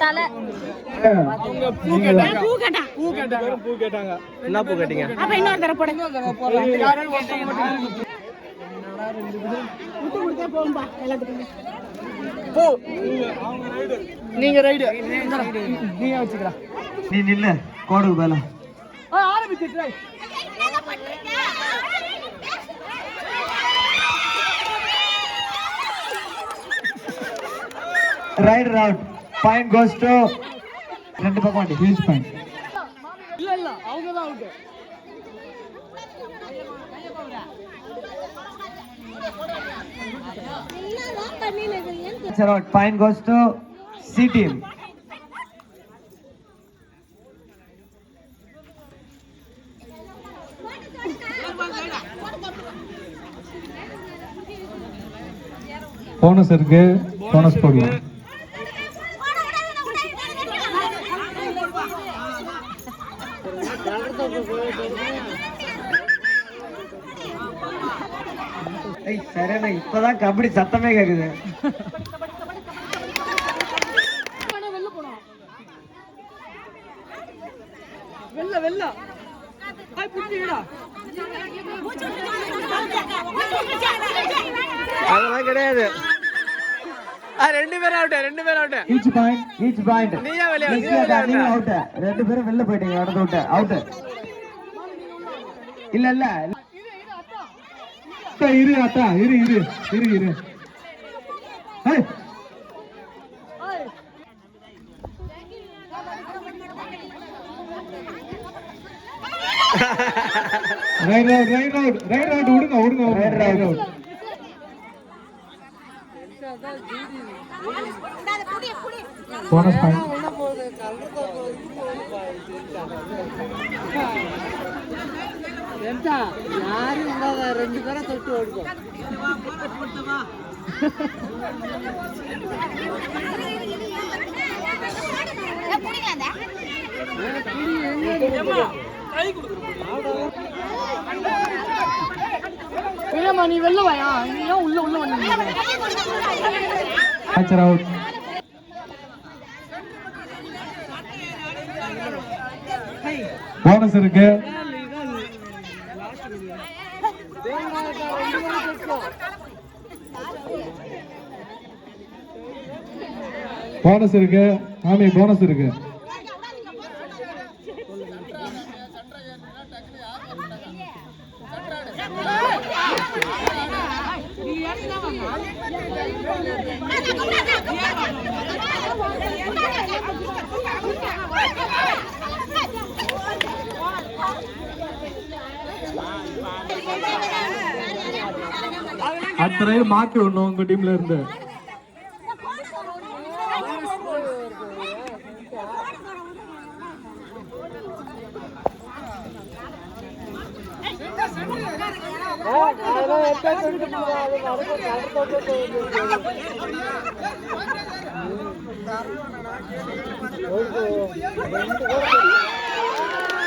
தலை பூ கேட்டாங்க. என்ன பூ கேட்டீங்க? அப்ப இன்னொரு தடவை போடு. பூ நீங்க ரைடு நீங்க வச்சுக்கிறா. நீ நில்ல கோடுக்கு மேல ஆரம்பிச்சு rider out. Point goes to ரெண்டு பக்கம் ஹியூஜ் பாயிண்ட். இல்ல அவங்க தான் out. out. Point goes to C team. Bonus இருக்கு, போனஸ் போடலாம். சரிண்ணா, இப்பதான் கபடி சத்தமே கேக்குது. அதெல்லாம் கிடையாது. ரெண்டு பேரும் அவுட். ஈச் பாயிண்ட் நீயே வெளிய அவுட். ரெண்டு பேரும் வெளில போயிட்டீங்க. அடுத்த அவுட் அவுட். இல்ல இரு அத்தா, இரு ரைட் அவுட். விடுங்க. Bonus point. யாரும் இல்லாத ரெண்டு பேரை தொட்டு ஓடுவோம். நீ வெளில வாயா, நீ ஏன் உள்ள வந்து அவுட். போனஸ் இருக்கு. ஆமி போனஸ் இருக்கு. அத்தனை மாத்தி விடணும் உங்க டீம்ல இருந்து.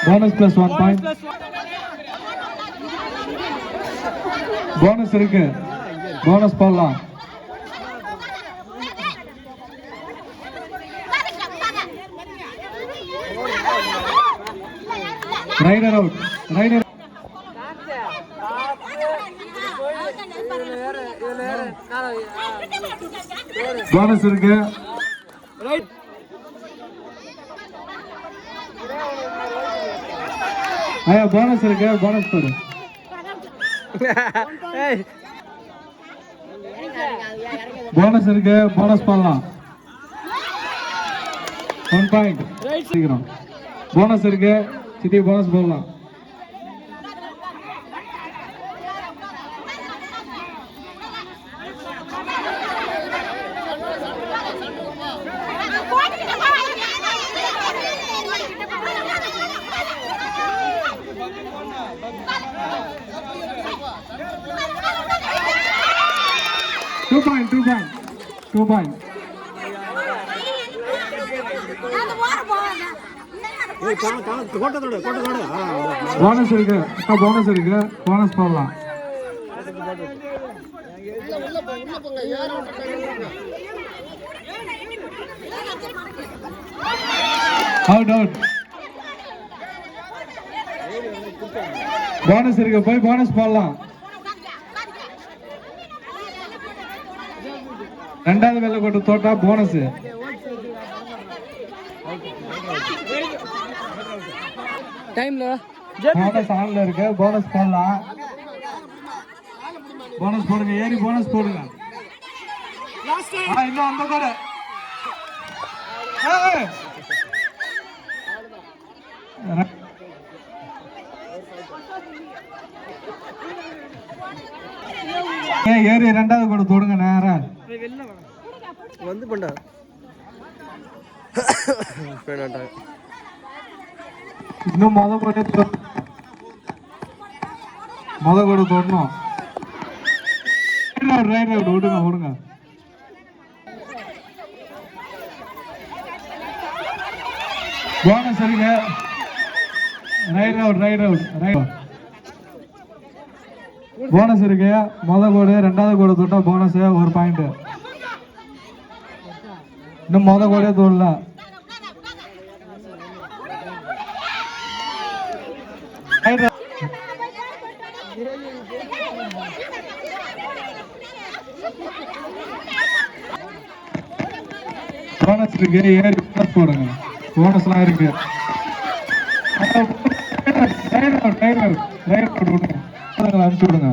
Bonus plus 1 point. போனஸ் இருக்கு. போனஸ் போடலாம். Rider out. போனஸ் இருக்கு. போனஸ் இருக்கு. போனஸ் போடு. போனஸ் இருக்கு. போனஸ் போடலாம். 1 பாயிண்ட். சீக்கிரம் போனஸ் இருக்கு. சிட்டி போனஸ் போடலாம். Two point. போனஸ் இருக்கு. போனஸ் போடலாம். Out out. போனஸ் இருக்கு, போய் போனஸ் போடலாம். ரெண்டாவது வெள்ளை கோட்டை தோட்டா போனஸ். டைம்ல போனஸ் ஆன்ல இருக்கு, போனஸ் போடலாம். போனஸ் போடுங்க, ஏறி போனஸ் போடுங்க. இன்னும் அந்த கூட ஏறி ரெண்டாவது கூட தொடுங்க நேரா வந்து பண்ணா இன்னும் முத கூட தொடணும். ரைட் அவுட் விடுங்க விடுங்க. போனஸ் இருக்கு. Right out right out right. Bonus இருக்கு. முத கோடு ரெண்டாவது கோடு தொட்டா போனஸ் 1 பாயிண்ட். இன்னும் முத கோடே தோடல. போனஸ் இருக்கு, ஏறி போனஸ் போடுங்க. போனஸ்லாம் இருக்கு. அனுப்பிச்சு விடுங்க.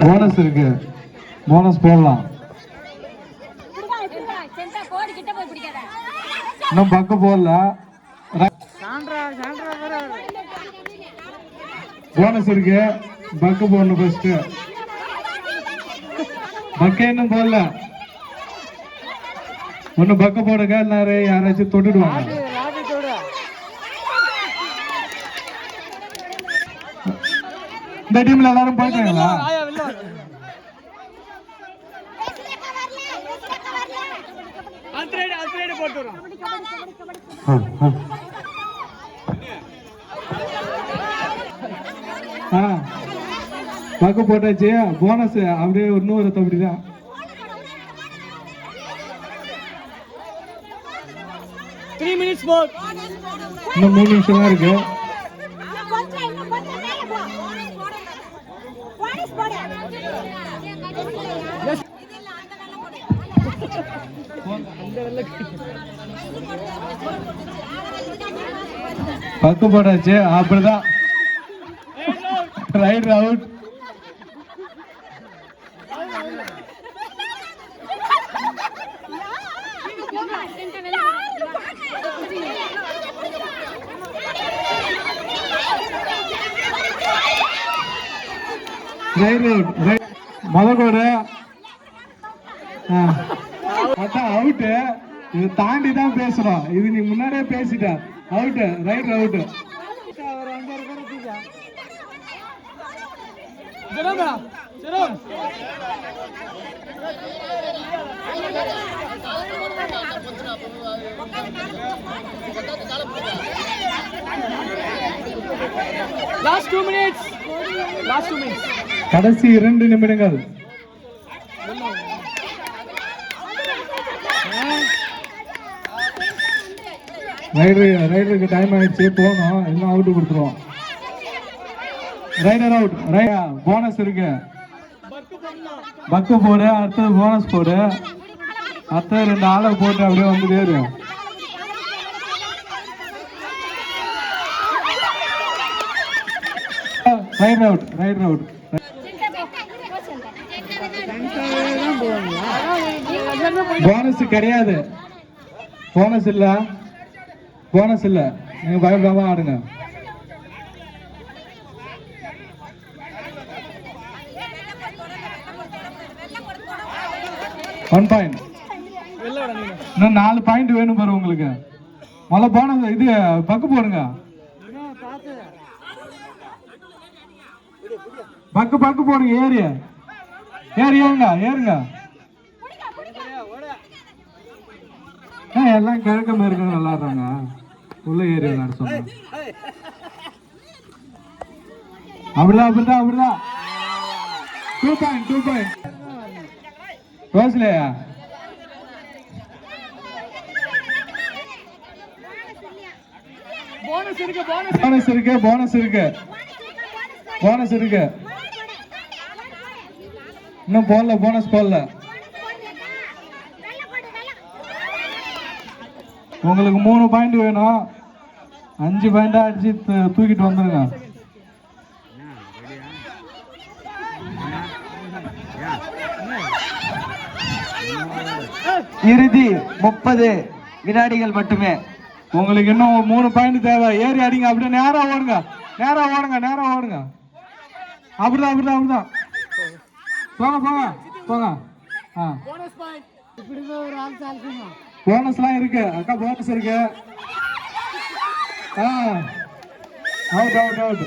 போனஸ் இருக்கு, போனஸ் போடலாம். இன்னும் பக்க போடல. போனஸ் இருக்கு, பக்க போடணும். ஃபர்ஸ்ட் பக்க இன்னும் போடல. ஒண்ணு பக்க போடுங்க, எல்லாரும் யாராச்சும் தொட்டுடுவாங்க. இந்த டீம்ல எல்லாரும் போயிட்டாங்களா? பக்க போட்டாச்சு. போனஸ் அப்படியே இன்னொரு அப்படிதான். இன்னும் 3 நிமிஷம் தான் இருக்கு. பக்கு போட்டாச்சு. அப்படிதான். Right out. மொதகோடு அவுட். இது தாண்டி தான் பேசுறோம். இது நீ முன்னாடியே பேசிட்ட. Out right out. Last 2 minutes. கடைசி 2 நிமிடங்கள். ரைடருக்கு டைம் ஆயிடுச்சு, போனோம். இன்னும் அவுட் கொடுத்துருவோம். Rider out. போனஸ் இருக்கு, பக்கு போடு. அடுத்தது போனஸ் போடு. அடுத்த 2 ஆளை போட்டு அப்படியே வந்து ஏறு. Right out. போனஸ் கிடையாது. போனஸ் இல்ல. நீங்க பயப்படாம ஆடுங்க. One point. இன்னும் 4 பாயிண்ட் வேணும் பாரு உங்களுக்கு. முதல்ல போனஸ் இது பக்கு போடுங்க. பக்கு போடுங்க. ஏறுங்க. எல்லாம் கிழக்க மேற்க விளாடுறாங்க. உள்ள ஏறி விளையாட சொன்னா அப்படிதான் அப்படிதான் அப்படிதான் 2 பாயிண்ட் 2 பாயிண்ட் ரோஸ்லையா போனஸ் இருக்கு போனஸ் இருக்கு போனஸ் இருக்கு போனஸ் இருக்கு இன்னும் போடல போனஸ் போடல உங்களுக்கு 3 பாயிண்ட் வேணும் 5 பாயிண்டா அடிச்சு தூக்கிட்டு வந்துருங்க இறுதி 30 வினாடிகள் மட்டுமே. உங்களுக்கு இன்னும் 3 பாயிண்ட் தேவை. ஏறி அடிங்க. அப்படியே நேரா ஓடுங்க நேரா ஓடுங்க நேரா ஓடுங்க. அப்படிதான் அப்படிதான் அப்படிதான் போங்க போங்க போங்க. போனஸ்லாம் இருக்கு அக்கா. போனஸ் இருக்கு. Out out out.